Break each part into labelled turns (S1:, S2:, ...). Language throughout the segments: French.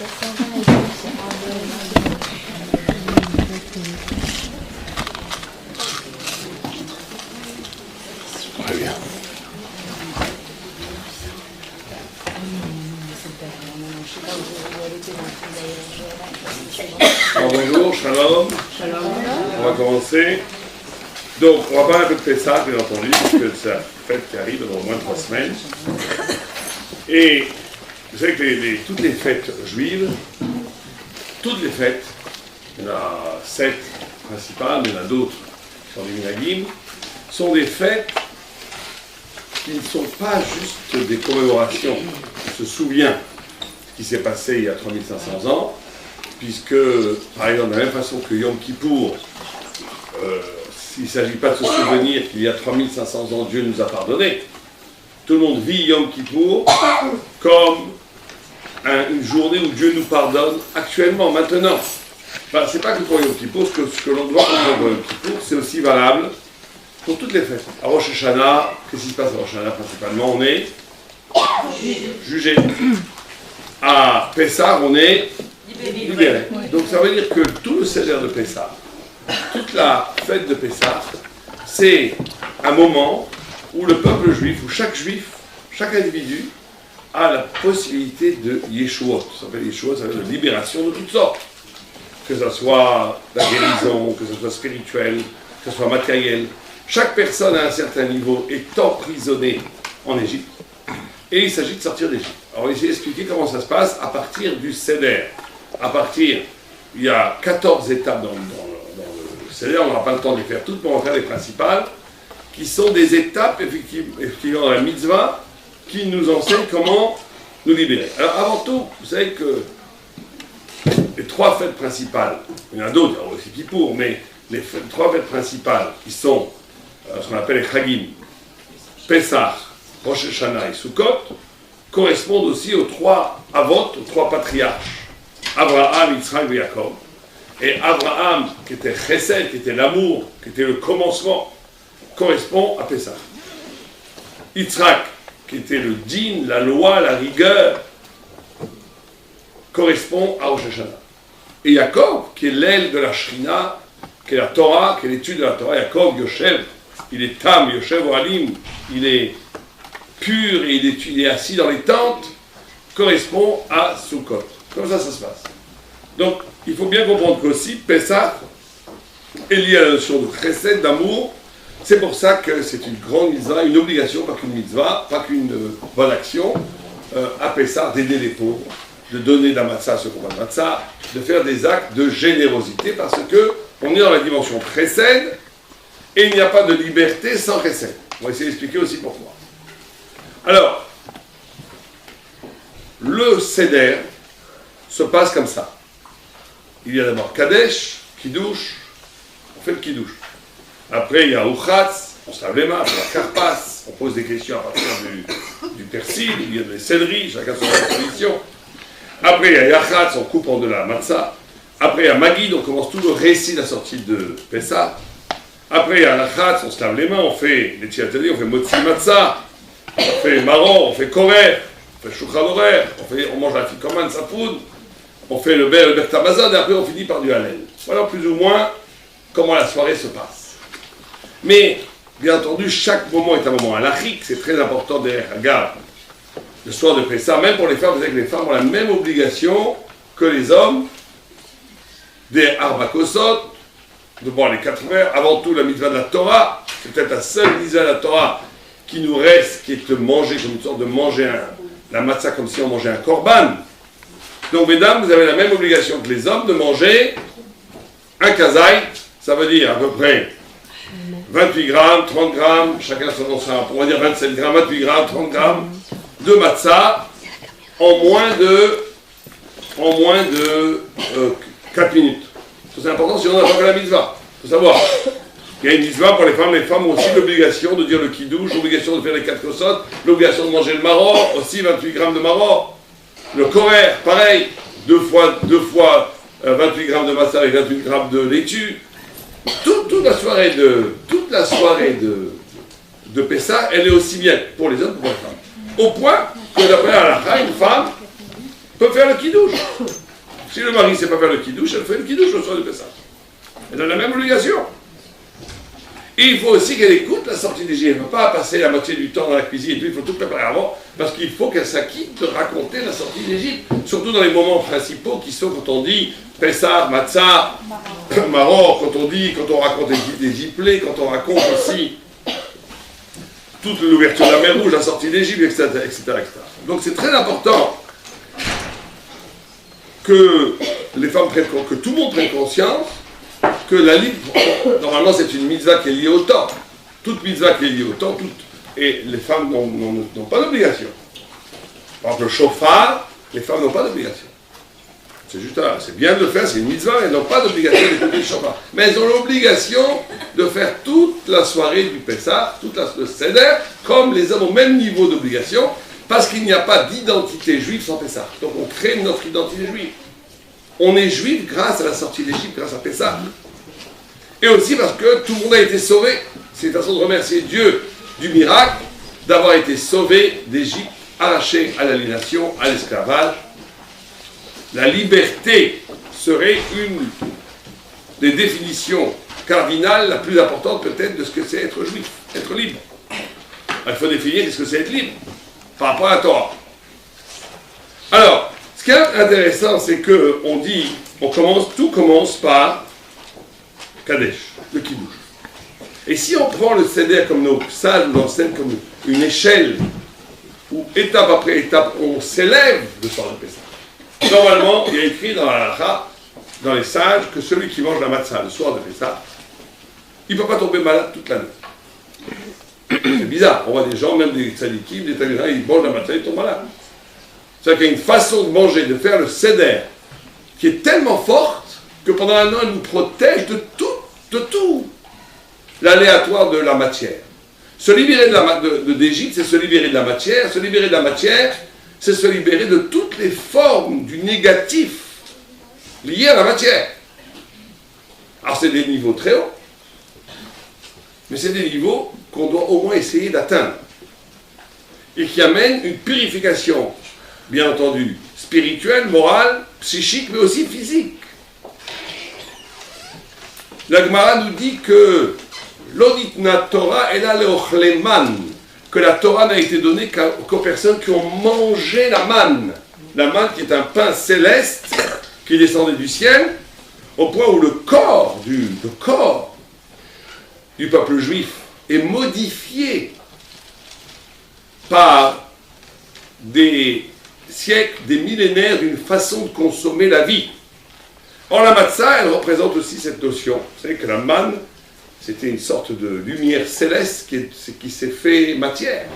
S1: Très bien. Alors, bonjour, shalom. On va commencer. Donc, on va parler un peu de Pessah, bien entendu, parce que c'est la fête qui arrive dans au moins 3 semaines. Et vous savez que toutes les fêtes juives, toutes les fêtes, il y en a 7 principales, mais il y en a d'autres qui sont des minagim, sont des fêtes qui ne sont pas juste des commémorations. On se souvient ce qui s'est passé il y a 3500 ans, puisque, par exemple, de la même façon que Yom Kippour, il ne s'agit pas de se souvenir qu'il y a 3500 ans, Dieu nous a pardonné. Tout le monde vit Yom Kippour comme une journée où Dieu nous pardonne actuellement, maintenant. Enfin, c'est pas que pour Yom Kippour, ce que l'on doit comprendre pour Yom Kippour, c'est aussi valable pour toutes les fêtes. À Rosh Hashanah, qu'est-ce qui se passe à Rosh Hashanah principalement? On est jugé. À Pessah, on est libéré. Donc ça veut dire que tout le seder de Pessah, toute la fête de Pessah, c'est un moment où le peuple juif, où chaque individu, a la possibilité de Yeshuot. Ça s'appelle Yeshuot, ça veut dire de libération de toutes sortes. Que ce soit la guérison, que ce soit spirituel, que ce soit matériel. Chaque personne à un certain niveau est emprisonnée en Égypte. Et il s'agit de sortir d'Égypte. Alors, on va essayer d'expliquer comment ça se passe à partir du Seder. Il y a 14 étapes dans le Seder, on n'aura pas le temps de les faire toutes, mais on va faire les principales, qui sont des étapes, effectivement, dans la mitzvah, qui nous enseignent comment nous libérer. Alors, avant tout, vous savez que les 3 fêtes principales, il y en a d'autres, il y a aussi Kippour, mais les 3 fêtes principales, qui sont ce qu'on appelle les Chagim, Pessah, Rosh Hashanah et Sukkot, correspondent aussi aux 3 Avot, aux 3 patriarches, Abraham, Yitzhak et Jacob. Et Abraham, qui était Chesed, qui était l'amour, qui était le commencement, correspond à Pessah. Yitzhak, qui était le din, la loi, la rigueur, correspond à Rosh Hashanah. Et Jacob, qui est l'aile de la Shrina, qui est la Torah, qui est l'étude de la Torah, Jacob, Yoshev, il est Tam, Yoshev, Ohalim, il est pur et il est assis dans les tentes, correspond à Sukkot. Comme ça se passe. Donc, il faut bien comprendre qu'aussi, Pessah est lié à la notion de chesed, d'amour. C'est pour ça que c'est une grande mitzvah, une obligation, pas qu'une mitzvah, pas qu'une bonne action, à Pessah, d'aider les pauvres, de donner de la matzah à ceux qui n'ont pas de matzah, de faire des actes de générosité, parce que on est dans la dimension chesed, et il n'y a pas de liberté sans chesed. On va essayer d'expliquer aussi pourquoi. Alors, le seder se passe comme ça. Il y a d'abord Kadesh, Kiddush, on fait le Kiddush. Après, il y a Uchatz, on se lave les mains, après la Karpas, on pose des questions à partir du persil, il y a des céleris, chacun son tradition. Après, il y a Yachatz, on coupe en de la matzah. Après, il y a Magid, on commence tout le récit de la sortie de Pessah. Après, il y a Lachatz, on se lave les mains, on fait les tchiateli, on fait Motzi Matzah, on fait Maror, on fait Korer, on fait Shulchan Aruch, on mange la Fikoman, Safoud, on fait le Bertamazon, et après on finit par du Hallel. Voilà plus ou moins comment la soirée se passe. Mais, bien entendu, chaque moment est un moment halachique, c'est très important derrière Hagar. Le soir de Pessah, même pour les femmes, vous savez que les femmes ont la même obligation que les hommes, des Arba Kosot, de boire les 4 verres, avant tout la mitzvah de la Torah, c'est peut-être la seule mitzvah de la Torah qui nous reste, qui est de manger, comme une sorte de manger la matzah comme si on mangeait un korban. Donc mesdames, vous avez la même obligation que les hommes de manger un kazaï, ça veut dire à peu près 28 grammes, 30 grammes, chacun son ensemble, on va dire 27 grammes, 28 grammes, 30 grammes de matzah en moins de 4 minutes. C'est important si on n'a pas fait la mitzvah. Il faut savoir. Il y a une mitzvah pour les femmes ont aussi l'obligation de dire le kiddush, l'obligation de faire les 4 kosot, l'obligation de manger le maror, aussi 28 grammes de maror. Le korer, pareil, deux fois 28 grammes de matzah et 28 grammes de laitue. Toute la soirée de Pessah, elle est aussi bien pour les hommes que pour les femmes. Au point que d'après la halakha, une femme peut faire le kidouche. Si le mari ne sait pas faire le kidouche, elle fait le kidouche le soir du Pessah. Elle a la même obligation. Et il faut aussi qu'elle écoute la sortie d'Égypte. Elle ne peut pas passer la moitié du temps dans la cuisine et tout, il faut tout préparer avant, parce qu'il faut qu'elle s'acquitte de raconter la sortie d'Égypte. Surtout dans les moments principaux qui sont quand on dit Pessah, Matzah, Maror, quand on raconte les Gyplés, quand on raconte aussi toute l'ouverture de la mer Rouge, la sortie d'Égypte, etc., etc., etc. Donc c'est très important que les femmes prennent, que tout le monde prenne conscience que la libre, normalement c'est une mitzvah qui est liée au temps. Toute mitzvah qui est liée au temps, et les femmes n'ont pas d'obligation. Par exemple, le chauffard, les femmes n'ont pas d'obligation. C'est juste c'est bien de le faire, c'est une mitzvah, elles n'ont pas d'obligation d'écouter le chauffard. Mais elles ont l'obligation de faire toute la soirée du Pessah, toute le Seder, comme les hommes au même niveau d'obligation, parce qu'il n'y a pas d'identité juive sans Pessah. Donc on crée notre identité juive. On est juif grâce à la sortie d'Égypte, grâce à Pessah. Et aussi parce que tout le monde a été sauvé. C'est une façon de remercier Dieu du miracle d'avoir été sauvé d'Égypte, arraché à l'aliénation, à l'esclavage. La liberté serait une des définitions cardinales la plus importante peut-être de ce que c'est être juif, être libre. Il faut définir ce que c'est être libre par rapport à la Torah. Alors, ce qui est intéressant, c'est qu'on dit, tout commence par Kadesh, le Kiddush. Et si on prend le Seder comme nos sages nous l'enseignent comme une échelle, où étape après étape, on s'élève le soir de Pessah. Normalement, il y a écrit dans la halakha, dans les sages, que celui qui mange la matzah le soir de Pessah, il ne peut pas tomber malade toute l'année. C'est bizarre, on voit des gens, même des tzadikim, des talibans, ils mangent la matzah, ils tombent malades. C'est-à-dire qu'il y a une façon de manger, de faire le Seder, qui est tellement forte que pendant un an, elle nous protège de tout l'aléatoire de la matière. Se libérer d'Égypte, c'est se libérer de la matière. Se libérer de la matière, c'est se libérer de toutes les formes du négatif liées à la matière. Alors c'est des niveaux très hauts, mais c'est des niveaux qu'on doit au moins essayer d'atteindre et qui amènent une purification, bien entendu, spirituelle, morale, psychique, mais aussi physique. La Gemara nous dit que l'oditna Torah est là leochleman, que la Torah n'a été donnée qu'aux personnes qui ont mangé la manne. La manne qui est un pain céleste qui descendait du ciel, au point où le corps du peuple juif est modifié par des siècles, des millénaires d'une façon de consommer la vie. Or la matzah, elle représente aussi cette notion. Vous savez que la manne, c'était une sorte de lumière céleste qui s'est fait matière.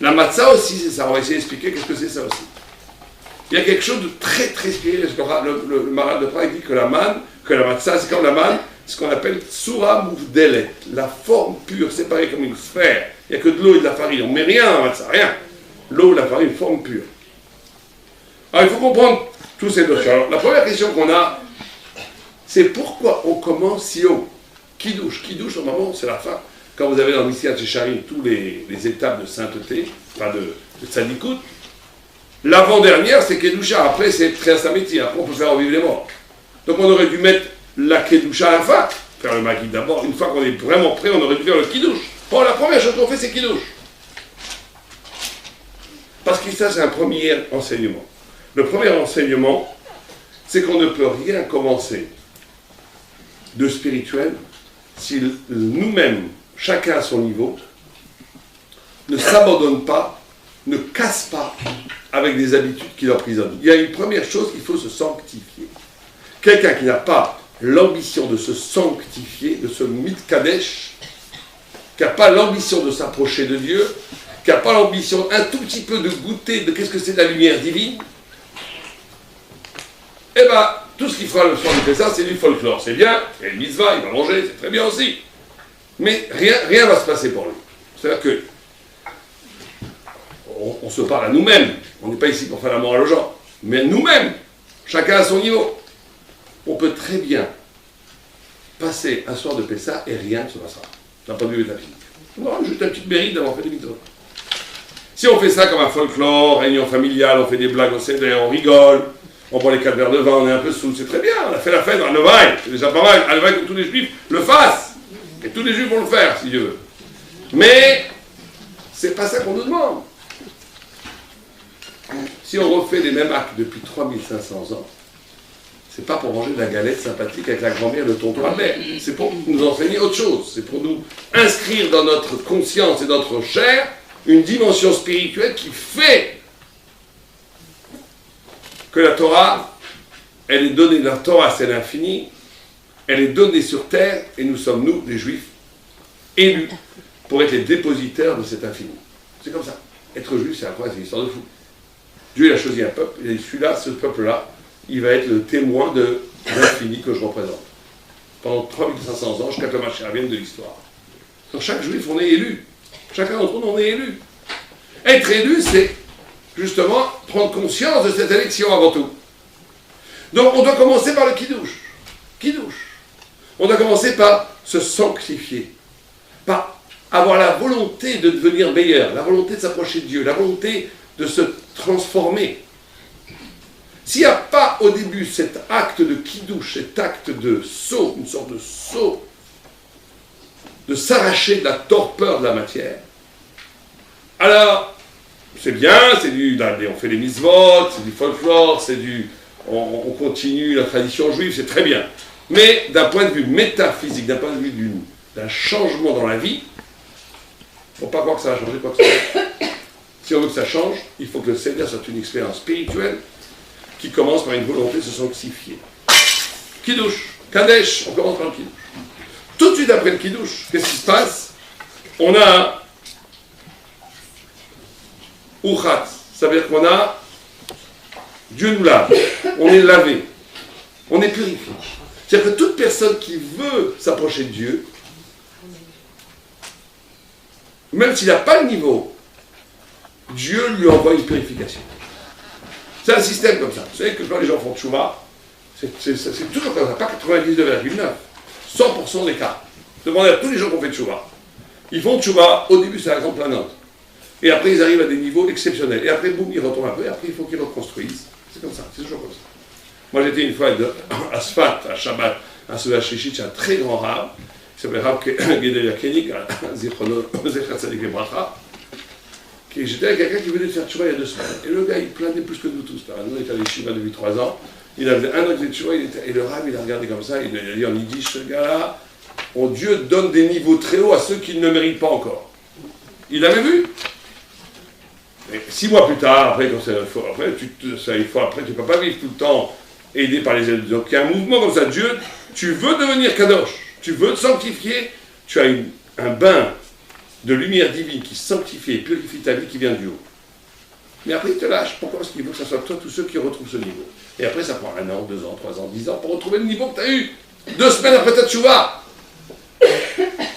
S1: La matzah aussi, c'est ça. On va essayer d'expliquer qu'est-ce que c'est ça aussi. Il y a quelque chose de très très spirituel. Le Maharal de Prague dit que la manne, que la matzah, c'est comme la manne, ce qu'on appelle tsura mouvdelet, la forme pure, séparée comme une sphère. Il n'y a que de l'eau et de la farine. On ne met rien dans la matzah, rien. L'eau, la farine, forme pure. Alors il faut comprendre tous ces notions. Alors, la première question qu'on a, c'est pourquoi on commence si haut. Kiddush, normalement, c'est la fin. Quand vous avez dans Messiah Tchecharim tous les étapes de sainteté, enfin de tzadikout, l'avant-dernière, c'est Kedusha. Après, c'est Triasamiti. Après, on peut faire revivre les morts. Donc, on aurait dû mettre la Kedusha à la fin. Faire le Maguid d'abord. Une fois qu'on est vraiment prêt, on aurait dû faire le Kiddush. Bon, la première chose qu'on fait, c'est Kiddush. Parce que ça, c'est un premier enseignement. Le premier enseignement, c'est qu'on ne peut rien commencer de spirituel si nous-mêmes, chacun à son niveau, ne s'abandonne pas, ne casse pas avec des habitudes qui l'emprisonnent. Il y a une première chose, il faut se sanctifier. Quelqu'un qui n'a pas l'ambition de se sanctifier, de se mitkadesh, qui n'a pas l'ambition de s'approcher de Dieu, qui n'a pas l'ambition un tout petit peu de goûter de qu'est-ce que c'est de la lumière divine, eh bien, tout ce qu'il fera le soir du Pessah, c'est du folklore. C'est bien, il y a une mitzvah, il va manger, c'est très bien aussi. Mais rien va se passer pour lui. C'est-à-dire que on se parle à nous-mêmes. On n'est pas ici pour faire la morale aux gens. Mais nous-mêmes, chacun à son niveau, on peut très bien passer un soir de Pessah et rien ne se passera. D'un point de vue métaphysique. Non, juste un petit mérite d'avoir fait des mitzvot. Si on fait ça comme un folklore, réunion familiale, on fait des blagues au CD, on rigole, on boit les 4 verres de vin, on est un peu sous, c'est très bien, on a fait la fête à Levaï, c'est déjà pas mal, à Levaï que tous les juifs le fassent, et tous les juifs vont le faire, si Dieu veut. Mais, c'est pas ça qu'on nous demande. Si on refait les mêmes actes depuis 3500 ans, c'est pas pour manger de la galette sympathique avec la grand-mère de tonton Albert, c'est pour nous enseigner autre chose, c'est pour nous inscrire dans notre conscience et notre chair une dimension spirituelle qui fait que la Torah, elle est donnée, la Torah c'est l'infini, elle est donnée sur terre, et nous sommes, nous, les Juifs, élus pour être les dépositaires de cet infini. C'est comme ça. Être juif, c'est incroyable, c'est une histoire de fou. Dieu, il a choisi un peuple, il a dit, celui-là, ce peuple-là, il va être le témoin de l'infini que je représente. Pendant 3500 ans, jusqu'à que le Mashiach vienne de l'histoire. Donc chaque juif, on est élu. Chacun d'entre nous, on est élu. Être élu, c'est justement prendre conscience de cette élection avant tout. Donc on doit commencer par le kidouche. Kidouche. On doit commencer par se sanctifier. Par avoir la volonté de devenir meilleur, la volonté de s'approcher de Dieu, la volonté de se transformer. S'il n'y a pas au début cet acte de kidouche, cet acte de saut, une sorte de saut, de s'arracher de la torpeur de la matière, alors c'est bien, c'est du, on fait les mitzvot, c'est du folklore, c'est du, on continue la tradition juive, c'est très bien. Mais d'un point de vue métaphysique, d'un point de vue d'un changement dans la vie, il ne faut pas croire que ça va changer quoi que ce soit. Si on veut que ça change, il faut que le Seigneur soit une expérience spirituelle qui commence par une volonté de se sanctifier. Kiddush, Kadesh, on commence par le Kiddush. Tout de suite après le Kiddush, qu'est-ce qui se passe? On a un Uchat, ça veut dire qu'on a Dieu nous lave, on est lavé, on est purifié. C'est-à-dire que toute personne qui veut s'approcher de Dieu, même s'il n'a pas le niveau, Dieu lui envoie une purification. C'est un système comme ça. Vous savez que quand les gens font tchouva, c'est toujours comme ça, pas 99,9, 100% des cas. Demandez à tous les gens qui ont fait tchouva. Ils font tchouva, au début c'est la grande planante. Et après ils arrivent à des niveaux exceptionnels. Et après, boum, ils retombent un peu, et après il faut qu'ils reconstruisent. C'est comme ça, c'est toujours comme ça. Moi j'étais une fois à Sfat, à Shabbat, à Souda Shishit, chez un très grand rab, qui s'appelle Rab Gedelia Kenik, à Zichrono, Zechar Tzadik Bracha. J'étais avec quelqu'un qui venait de faire tchouva il y a 2 semaines. Et le gars, il planait plus que nous tous. Là. Nous, on était allés Shiva depuis 3 ans. Il avait 1 an que de tchouva, et le rab, il a regardé comme ça, il a dit en yiddish, ce gars-là, Dieu donne des niveaux très hauts à ceux qui ne le méritent pas encore. Il l'avait vu. Et 6 mois plus tard, après, après, tu ne peux pas vivre tout le temps aidé par les aides. Donc il y a un mouvement comme ça. Dieu, tu veux devenir kadosh, tu veux te sanctifier, tu as un bain de lumière divine qui sanctifie et purifie ta vie qui vient du haut. Mais après il te lâche. Pourquoi? Parce qu'il veut que ce soit toi tous ceux qui retrouvent ce niveau. Et après ça prend 1 an, 2 ans, 3 ans, 10 ans pour retrouver le niveau que tu as eu 2 semaines après ta tchouva.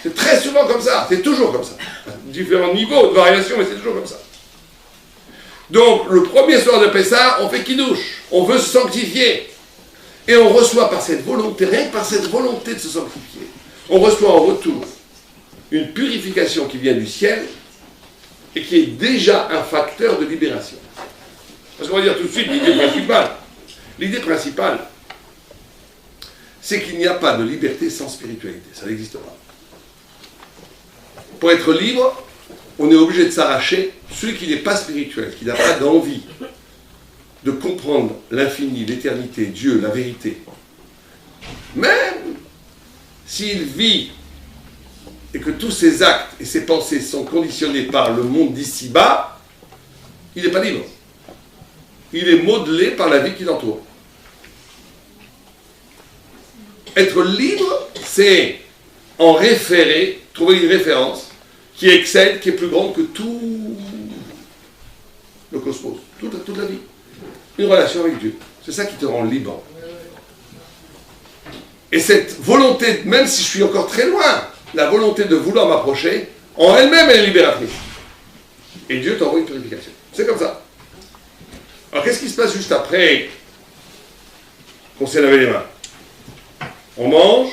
S1: C'est très souvent comme ça, c'est toujours comme ça. Différents niveaux de variation, mais c'est toujours comme ça. Donc, le premier soir de Pessah, on fait kidouche, on veut se sanctifier. Et on reçoit par cette volonté, rien que par cette volonté de se sanctifier, on reçoit en retour une purification qui vient du ciel et qui est déjà un facteur de libération. Parce qu'on va dire tout de suite l'idée principale. L'idée principale, c'est qu'il n'y a pas de liberté sans spiritualité. Ça n'existe pas. Pour être libre, on est obligé de s'arracher celui qui n'est pas spirituel, qui n'a pas d'envie de comprendre l'infini, l'éternité, Dieu, la vérité. Même s'il vit et que tous ses actes et ses pensées sont conditionnés par le monde d'ici-bas, il n'est pas libre. Il est modelé par la vie qui l'entoure. Être libre, c'est en référer, trouver une référence qui excelle, qui est plus grande que tout le cosmos, toute la vie. Une relation avec Dieu. C'est ça qui te rend libre. Et cette volonté, même si je suis encore très loin, la volonté de vouloir m'approcher, en elle-même, elle est libératrice. Et Dieu t'envoie une purification. C'est comme ça. Alors qu'est-ce qui se passe juste après qu'on s'est lavé les mains? On mange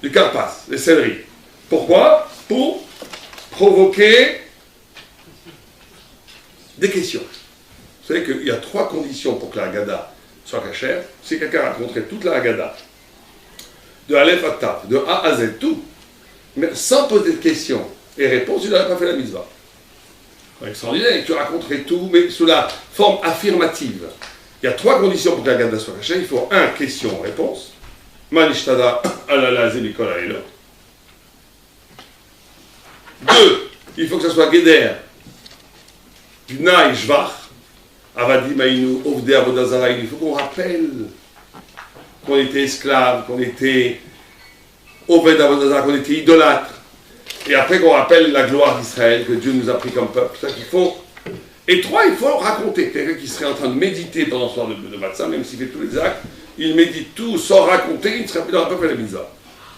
S1: du karpas, des céleris. Pourquoi? Pour provoquer des questions. Vous savez qu'il y a 3 conditions pour que la Haggadah soit cachère. Si quelqu'un raconterait toute la Haggadah, de Aleph à Tav, de A à Z, tout, mais sans poser de questions et réponses, il n'aurait pas fait la mitzvah. C'est extraordinaire, tu raconterais tout, mais sous la forme affirmative. Il y a 3 conditions pour que la Haggadah soit cachère. Il faut 1, question, réponse. Manishtada alala zelikola elo. 2, il faut que ça soit Geder, Gnaï Jvach, Avadi Maïnou, Ovde Avodazara. Il faut qu'on rappelle qu'on était esclave, qu'on était Oved Avodazara, qu'on était idolâtre. Et après qu'on rappelle la gloire d'Israël, que Dieu nous a pris comme peuple. C'est ça qu'il faut. Et 3, il faut raconter. Quelqu'un qui serait en train de méditer pendant ce soir de Matzah, même s'il fait tous les actes, il médite tout sans raconter, il n'aura pas fait la mitzvah.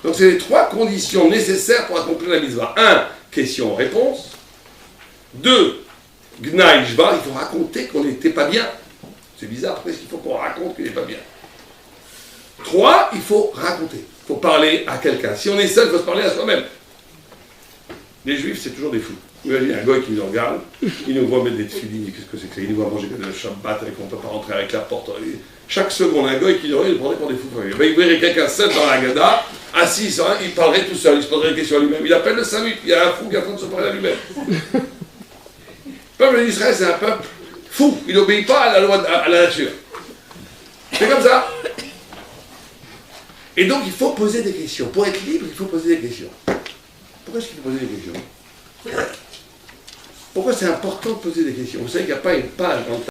S1: Donc c'est les 3 conditions nécessaires pour accomplir la mitzvah. 1, question-réponse. 2, Gnaï Jvar, il faut raconter qu'on n'était pas bien. C'est bizarre, parce qu'il faut qu'on raconte qu'il n'est pas bien. 3, il faut raconter. Il faut parler à quelqu'un. Si on est seul, il faut se parler à soi-même. Les juifs, c'est toujours des fous. Vous imaginez un goy qui nous regarde, il nous voit mettre des tefilines, qu'est-ce que c'est que ça? Il nous voit manger le Shabbat, et qu'on ne peut pas rentrer avec la porte. Chaque seconde, un goy qui nous regarde, il le prendrait pour des fous. Il verrait quelqu'un seul dans la Haggadah, assis, il parlerait tout seul, il se poserait des questions à lui-même. Il appelle le 5 minutes, il y a un fou qui est en train de se parler à lui-même. Le peuple d'Israël, c'est un peuple fou, il n'obéit pas à la loi, à la nature. C'est comme ça. Et donc, il faut poser des questions. Pour être libre, il faut poser des questions. Pourquoi est-ce qu'il faut poser des questions? Pourquoi c'est important de poser des questions? Vous savez qu'il n'y a pas une page dans le